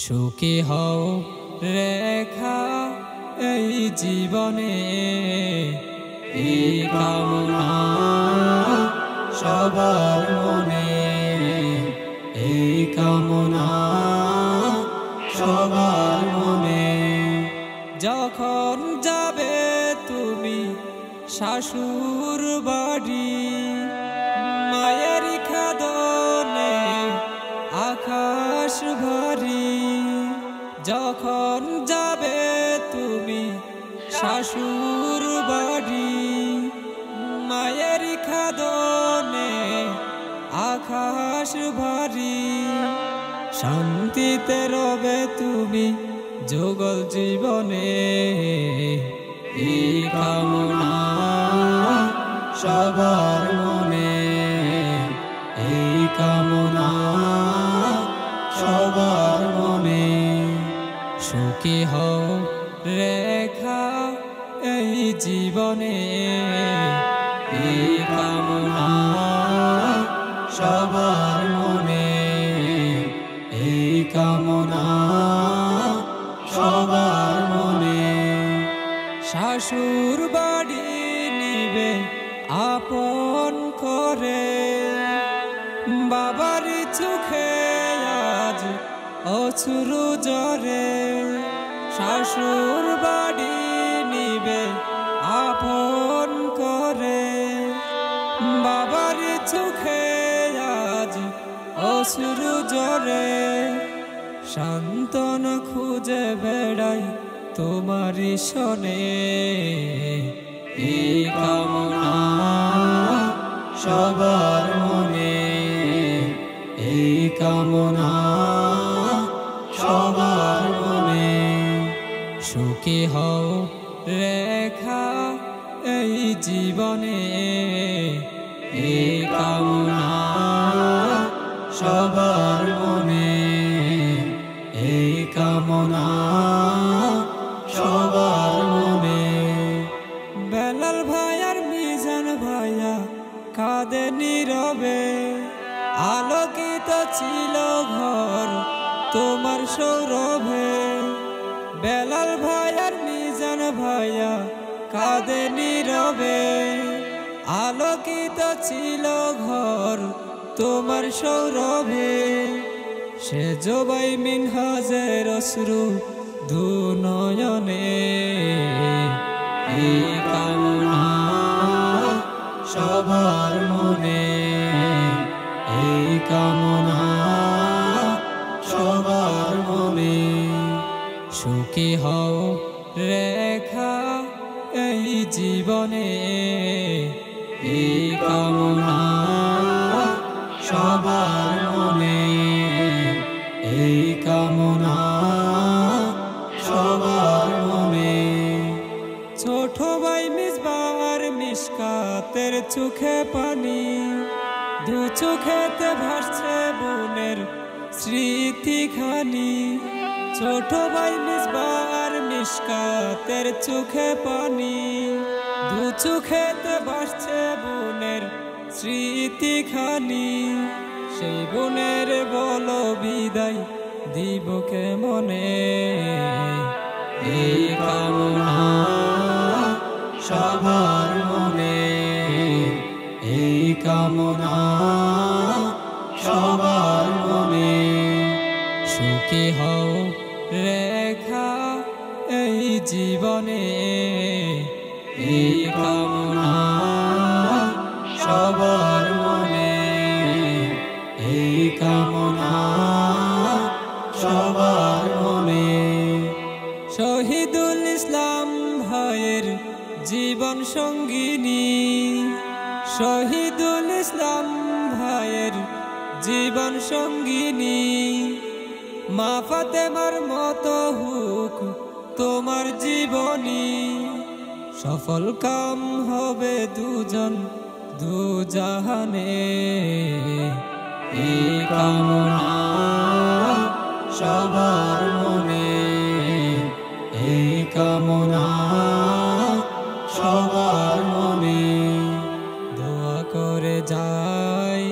সুখী হও রেখা এই জীবনে, এই কামনা সবার মনে, এই কামনা সবার মনে। যখন যাবে তুমি শাশুর বাড়ি, মায়ের খাদনে আকাশ ভারী। যখন যাবে তুমি শাশুর বাড়ি, মায়ের খাদনে আকাশ ভারী। শান্তিতে রবে তুমি যুগল জীবনে, এই কামনা সবার মনে, এই কামনা সবার মনে। সুখী হও রেখা এই জীবনে, এই কামনা সবার মনে, এই কামনা সবার মনে। শাশুর বাড়ি নিবে আপন করে, বাবার চোখে আজ অশ্রু ঝরে। শাশুর বাড়ি নিবে আপন করে, বাবার চোখে আজ অশ্রু ঝরে। সান্ত্বনা খুঁজে বেড়াই তোমারি শোনে, এই কামনা সবার মনে, এই কামনা সবার মনে। সুখী হও রেখা এই জীবনে, এই কামনা সবার মনে, এই কামনা সবার মনে। বেলাল ভাইয়ার মিজান ভাইয়া কাঁদে নীরবে, আলোকিত ছিল ঘর তোমার সৌরভে। বেলাল ভাইয়ার মিজান ভাইয়া কাঁদে নীরবে, আলোকিত ছিল ঘর তোমার সৌরভে। সে জবাই মিনহাজের অশ্রু দু নয়নে, এই কামনা সবার মনে, এই কামনা সবার মনে। সুখী হও রেখা এই জীবনে, এই কামনা সবার মনে, এই কামনা সবার মনে। ছোট ভাই মিসবার মিশকাতের চোখে পানি, দু চোখেতে ভাসছে বোনের স্মৃতিখানি। ছোট ভাই মিসবার মিশকাতের চোখে পানি, দু চোখেতে ভাসছে বোনের স্মৃতিখানি। সেই বোনের বলো বিদায় দিব কেমনে, এই কামনা সবার মনে, এই কামনা সবার মনে। সুখী হও রেখা এই জীবনে, এই কামনা সবার মনে, এই কামনা সবার মনে। শহীদুল ইসলাম ভাইয়ের জীবন সঙ্গিনী, শহীদুল ইসলাম ভাইয়ের জীবন সঙ্গিনী। মা ফাতেমার মতো হুক তোমার জীবনী, সফল কাম হবে দুজন দু জাহানে, এই কামনা সবার মনে, এই কামনা সবার মনে। দোয়া করে যাই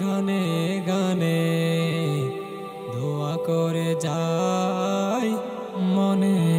গানে গানে, দোয়া করে যায় মনে